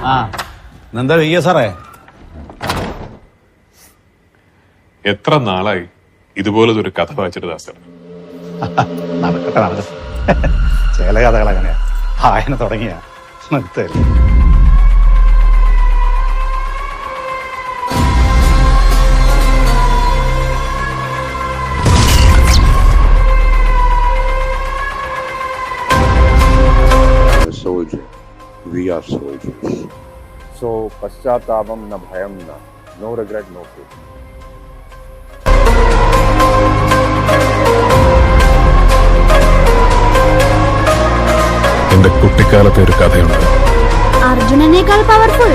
ആ എന്താ വയ്യ സാറേ? എത്ര നാളായി ഇതുപോലത്തെ ഒരു കഥ വായിച്ചിട്ട് ദാസൻ? നടക്കട്ടെ. ചില കഥകൾ അങ്ങനെയാ, വായന തുടങ്ങിയ നിർത്തല്ലേ. Soldier. We are soldiers. So, paschatapam na bhayam na. No regret, no fear. എന്റെ കുട്ടിക്കാലത്തെ ഒരു കഥയുണ്ട്. അർജുനനേക്കാൾ പവർഫുൾ.